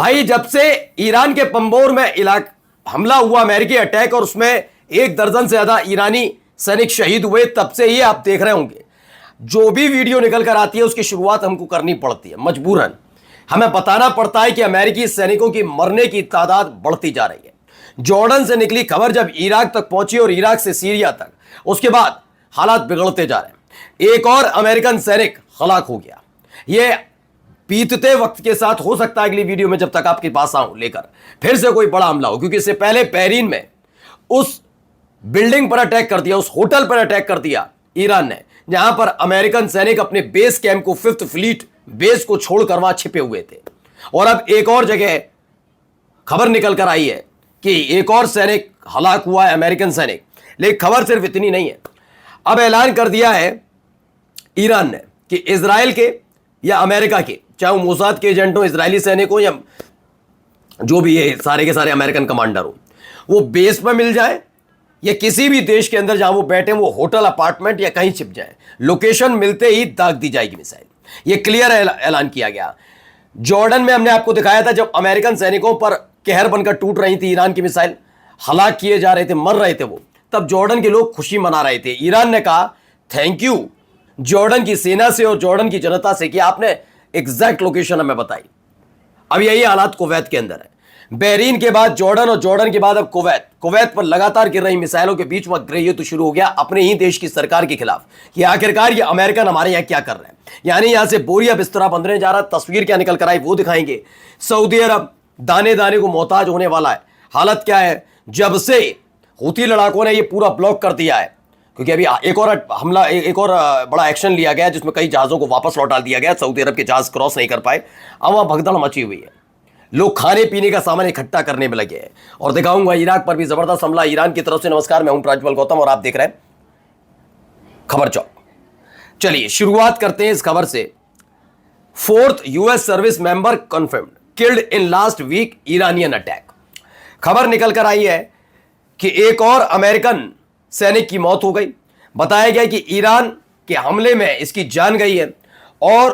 भाई जब से ईरान के पंबोर में हमला हुआ, अमेरिकी अटैक, और उसमें 1 दर्जन से ज्यादा ईरानी सैनिक शहीद हुए, तब से ये आप देख रहे होंगे जो भी वीडियो निकल कर आती है उसकी शुरुआत हमको करनी पड़ती है, मजबूरन हमें बताना पड़ता है कि अमेरिकी सैनिकों की मरने की तादाद बढ़ती जा रही है। जॉर्डन से निकली खबर जब इराक तक पहुंची और इराक से सीरिया तक, उसके बाद हालात बिगड़ते जा रहे हैं। एक और अमेरिकन सैनिक हलाक हो गया। यह बीतते वक्त के साथ हो सकता है अगली वीडियो में जब तक आपके पास आऊं लेकर फिर से कोई बड़ा हमला हो, क्योंकि इससे पहले बहरीन में उस बिल्डिंग पर अटैक कर दिया, उस होटल पर अटैक कर दिया ईरान ने, जहां पर अमेरिकन सैनिक अपने बेस कैंप को, 5th फ्लीट बेस को छोड़कर वहां छिपे हुए थे। और अब एक और जगह खबर निकल कर आई है कि एक और सैनिक हलाक हुआ है, अमेरिकन सैनिक। लेकिन खबर सिर्फ इतनी नहीं है, अब ऐलान कर दिया है ईरान ने कि इजराइल के या अमेरिका के, चाहे वो मोसाद के एजेंट हो, इजरायली सैनिक हो, या जो भी ये सारे के सारे अमेरिकन कमांडर हो, वो बेस पर मिल जाए या किसी भी देश के अंदर जहां वो बैठे, वो होटल, अपार्टमेंट या कहीं छिप जाए, लोकेशन मिलते ही दाग दी जाएगी मिसाइल। ये क्लियर ऐलान किया गया। जॉर्डन में हमने आपको दिखाया था जब अमेरिकन सैनिकों पर कहर बनकर टूट रही थी ईरान की मिसाइल, हलाक किए जा रहे थे, मर रहे थे वो, तब जॉर्डन के लोग खुशी मना रहे थे। ईरान ने कहा थैंक यू जॉर्डन की सेना से और जॉर्डन की जनता से कि आपने एग्जैक्ट लोकेशन हमें बताई। अब यही हालात कुवैत के अंदर है। बहरीन के बाद जॉर्डन और जॉर्डन के बाद अब कुवैत पर लगातार गिर रही मिसाइलों के बीच में गृहयुद्ध शुरू हो गया अपने ही देश की सरकार के खिलाफ कि आखिरकार ये अमेरिकन हमारे यहां क्या कर रहे हैं। यानी यहां से बोरिया बिस्तरा बंधने जा रहा, तस्वीर क्या निकल कर आई वो दिखाएंगे। सऊदी अरब दाने दाने को मोहताज होने वाला है। हालत क्या है, जब से हूती लड़ाकों ने ये पूरा ब्लॉक कर दिया है, क्योंकि अभी एक और हमला, एक और बड़ा एक्शन लिया गया जिसमें कई जहाजों को वापस लौटा दिया गया, सऊदी अरब के जहाज क्रॉस नहीं कर पाए। अब वहां भगदड़ मची हुई है, लोग खाने पीने का सामान इकट्ठा करने में लगे हैं। और दिखाऊंगा इराक पर भी जबरदस्त हमला ईरान की तरफ से। नमस्कार, मैं हूं प्रज्वल गौतम और आप देख रहे हैं खबर चौक। चलिए शुरुआत करते हैं इस खबर से। 4th US service member confirmed, killed in last week Iranian attack. खबर निकल कर आई है कि एक और अमेरिकन सैनिक की मौत हो गई। बताया गया कि ईरान के हमले में इसकी जान गई है और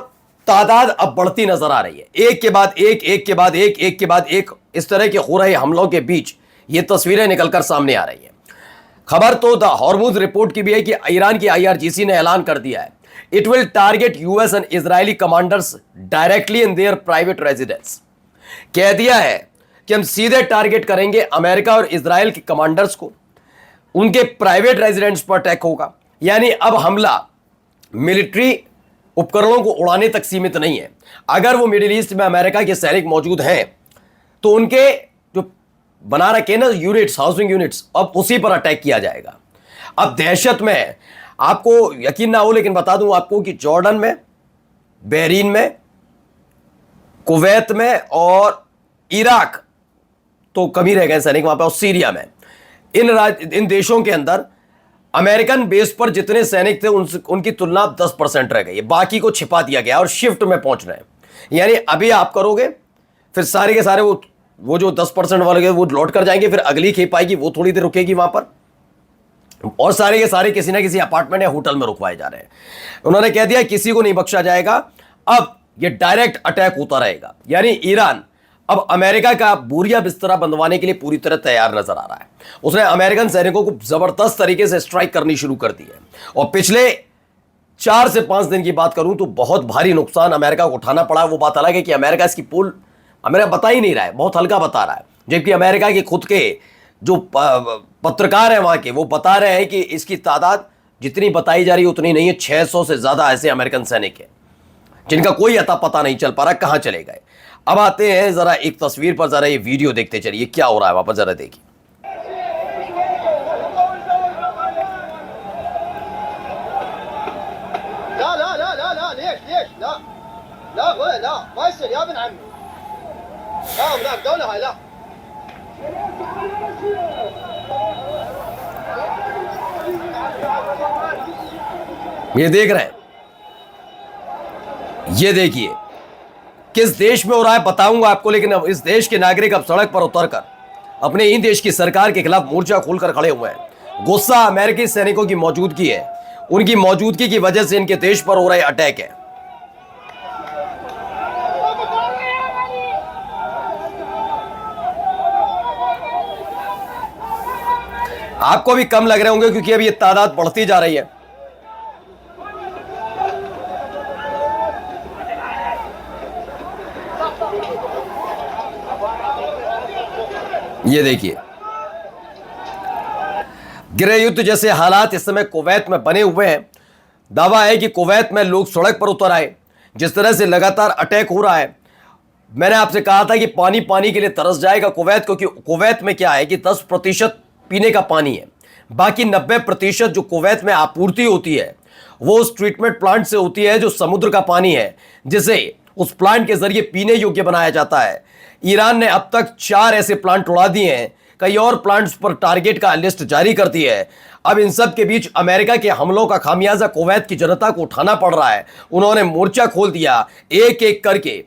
तादाद अब बढ़ती नजर आ रही है। एक के बाद एक, एक के बाद एक, एक के बाद एक, इस तरह के हो रहे हमलों के बीच ये तस्वीरें निकलकर सामने आ रही है। खबर तो द हॉर्मुज रिपोर्ट की भी है कि ईरान की IRGC ने ऐलान कर दिया है it will target US and Israeli commanders directly in their private residence. कह दिया है कि हम सीधे टारगेट करेंगे अमेरिका और इजराइल के कमांडर्स को, उनके प्राइवेट रेजिडेंट्स पर अटैक होगा। यानी अब हमला मिलिट्री उपकरणों को उड़ाने तक सीमित नहीं है। अगर वो मिडिल ईस्ट में अमेरिका के सैनिक मौजूद हैं तो उनके जो बना रखे ना यूनिट्स, हाउसिंग यूनिट्स, अब उसी पर अटैक किया जाएगा। अब दहशत में है, आपको यकीन ना हो लेकिन बता दूं आपको कि जॉर्डन में, बहरीन में, कुवैत में और इराक तो कम ही रह गए सैनिक वहां पर, और सीरिया में, इन देशों के अंदर अमेरिकन बेस पर जितने सैनिक थे उनकी तुलना 10% रह गई। बाकी को छिपा दिया गया और शिफ्ट में पहुंच रहे हैं। यानी अभी आप करोगे फिर सारे के सारे वो जो 10% वाले वो लौट कर जाएंगे, फिर अगली खेप आएगी, वो थोड़ी देर रुकेगी वहां पर, और सारे के सारे किसी ना किसी अपार्टमेंट या होटल में रुकवाए जा रहे हैं। उन्होंने कह दिया किसी को नहीं बख्शा जाएगा। अब ये डायरेक्ट अटैक होता रहेगा। यानी ईरान अब अमेरिका का बोरिया बिस्तरा बंधवाने के लिए पूरी तरह तैयार नजर आ रहा है। उसने अमेरिकन सैनिकों को जबरदस्त तरीके से स्ट्राइक करनी शुरू कर दी है और पिछले 4 से 5 दिन की बात करूं तो बहुत भारी नुकसान अमेरिका को उठाना पड़ा। वो बात अलग है कि अमेरिका इसकी पोल अमेरिका बता ही नहीं रहा है, बहुत हल्का बता रहा है, जबकि अमेरिका के खुद के जो पत्रकार हैं वहां के, वो बता रहे हैं कि इसकी तादाद जितनी बताई जा रही है उतनी नहीं है। 600 से ज्यादा ऐसे अमेरिकन सैनिक हैं जिनका कोई अता पता नहीं चल पा रहा कहां चले गए। अब आते हैं जरा एक तस्वीर पर, जरा ये वीडियो देखते चलिए क्या हो रहा है वहां पर, जरा देखिए। ये देख रहे हैं, ये देखिए किस देश में हो रहा है बताऊंगा आपको, लेकिन अब इस देश के नागरिक अब सड़क पर उतरकर अपने ही देश की सरकार के खिलाफ मोर्चा खोलकर खड़े हुए हैं। गुस्सा अमेरिकी सैनिकों की मौजूदगी है, उनकी मौजूदगी की वजह से इनके देश पर हो रहे अटैक है। आपको भी कम लग रहे होंगे क्योंकि अब ये तादाद बढ़ती जा रही है। ये देखिए, गृह युद्ध जैसे हालात इस समय कुवैत में बने हुए हैं। दावा है कि कुवैत में लोग सड़क पर उतर आए। जिस तरह से लगातार अटैक हो रहा है, मैंने आपसे कहा था कि पानी पानी के लिए तरस जाएगा कुवैत, क्योंकि कुवैत में क्या है कि 10% पीने का पानी है, बाकी 90% जो कुवैत में आपूर्ति होती है वो उस ट्रीटमेंट प्लांट से होती है जो समुद्र का पानी है, जिसे उस प्लांट के जरिए पीने योग्य बनाया जाता है। ईरान ने अब तक 4 ऐसे प्लांट उड़ा दिए हैं, कई और प्लांट्स पर टारगेट का लिस्ट जारी कर दी है। अब इन सब के बीच अमेरिका के हमलों का खामियाजा कुवैत की जनता को उठाना पड़ रहा है। उन्होंने मोर्चा खोल दिया, एक एक करके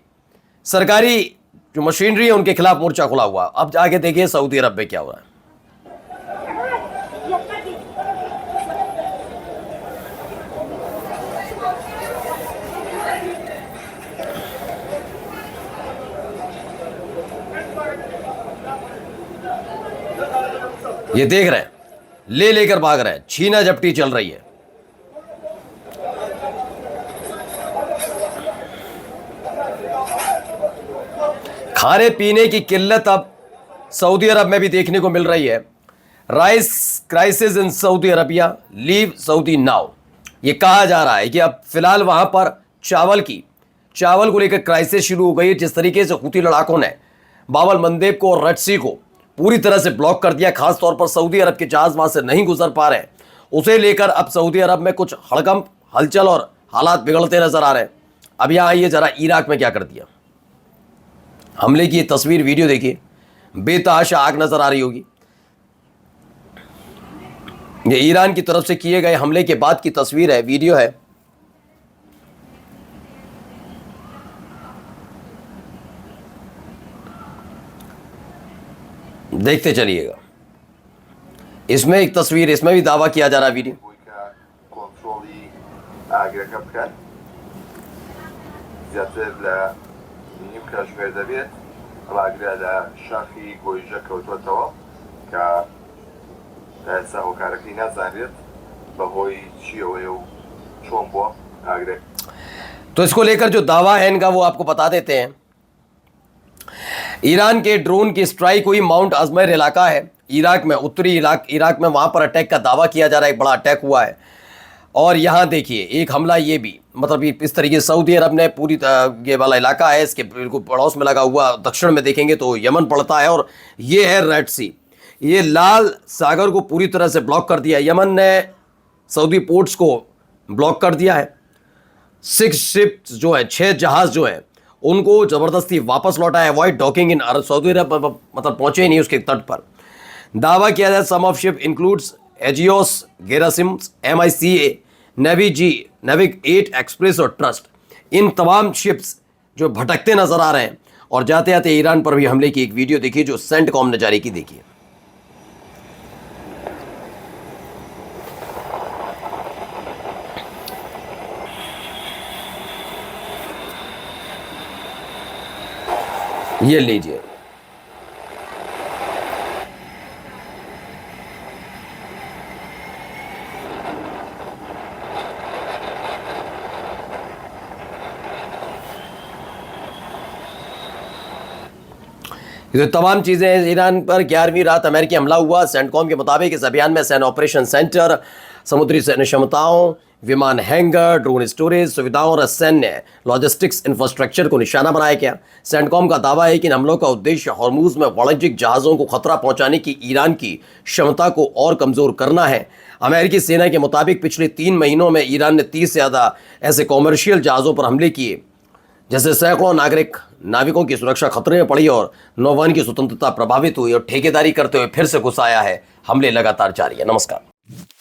सरकारी जो मशीनरी है उनके खिलाफ मोर्चा खुला हुआ। अब जाके देखिए सऊदी अरब में क्या हो रहा है। ये देख रहे हैं, ले लेकर भाग रहे हैं, छीना झपटी चल रही है। खाने पीने की किल्लत अब सऊदी अरब में भी देखने को मिल रही है। Rice crisis in Saudi Arabia, leave Saudi now. ये कहा जा रहा है कि अब फिलहाल वहां पर चावल को लेकर क्राइसिस शुरू हो गई है। जिस तरीके से हूती लड़ाकों ने बाब अल मंदेब को और रेड सी को पूरी तरह से ब्लॉक कर दिया, खासतौर पर सऊदी अरब के जहाज वहां से नहीं गुजर पा रहे, उसे लेकर अब सऊदी अरब में कुछ हड़कंप, हलचल और हालात बिगड़ते नजर आ रहे हैं। अब यहां आइए जरा इराक में क्या कर दिया। हमले की तस्वीर वीडियो देखिए, बेतहाशा आग नजर आ रही होगी। ये ईरान की तरफ से किए गए हमले के बाद की तस्वीर है, वीडियो है। देखते चलिएगा। इसमें एक तस्वीर, इसमें भी दावा किया जा रहा वीडियो। तो इसको लेकर जो दावा है इनका वो आपको बता देते हैं। ईरान के ड्रोन की स्ट्राइक हुई माउंट अजमेर इलाका है इराक में, उत्तरी इराक में, वहां पर अटैक का दावा किया जा रहा है। एक बड़ा अटैक हुआ है और यहां देखिए एक हमला, ये भी मतलब इस तरीके से सऊदी अरब ने पूरी ये वाला इलाका है, इसके बिल्कुल पड़ोस में लगा हुआ। दक्षिण में देखेंगे तो यमन पड़ता है और ये है रेड सी। ये लाल सागर को पूरी तरह से ब्लॉक कर दिया। यमन ने सऊदी पोर्ट्स को ब्लॉक कर दिया है। 6 शिप्स जो है, 6 जहाज जो है उनको ज़बरदस्ती वापस लौटा है। अवॉइड डॉकिंग इन अरब, सऊदी अरब मतलब पहुंचे ही नहीं उसके तट पर। दावा किया जाए some of ship includes Aegeos, Gerasimos, MICA, Navig 8 Express और ट्रस्ट। इन तमाम शिप्स जो भटकते नजर आ रहे हैं और जाते जाते ईरान पर भी हमले की एक वीडियो देखिए जो सेंटकॉम ने जारी की। देखिए ये लीजिए, ये तो तमाम चीज़ें। ईरान पर 11वीं रात अमेरिकी हमला हुआ। सेंटकॉम के मुताबिक इस अभियान में सैन्य ऑपरेशन सेंटर, समुद्री सैन्य क्षमताओं, विमान हैंगर, ड्रोन स्टोरेज सुविधाओं और सैन्य लॉजिस्टिक्स इंफ्रास्ट्रक्चर को निशाना बनाया गया। सेंटकॉम का दावा है कि इन हमलों का उद्देश्य हॉर्मुज में वाणिज्यिक जहाज़ों को खतरा पहुंचाने की ईरान की क्षमता को और कमज़ोर करना है। अमेरिकी सेना के मुताबिक पिछले 3 महीनों में ईरान ने 30 से ज़्यादा ऐसे कॉमर्शियल जहाज़ों पर हमले किए, जैसे सैकड़ों नाविकों की सुरक्षा खतरे में पड़ी और नौवान की स्वतंत्रता प्रभावित हुई और ठेकेदारी करते हुए फिर से घुस आया है। हमले लगातार जारी है। नमस्कार।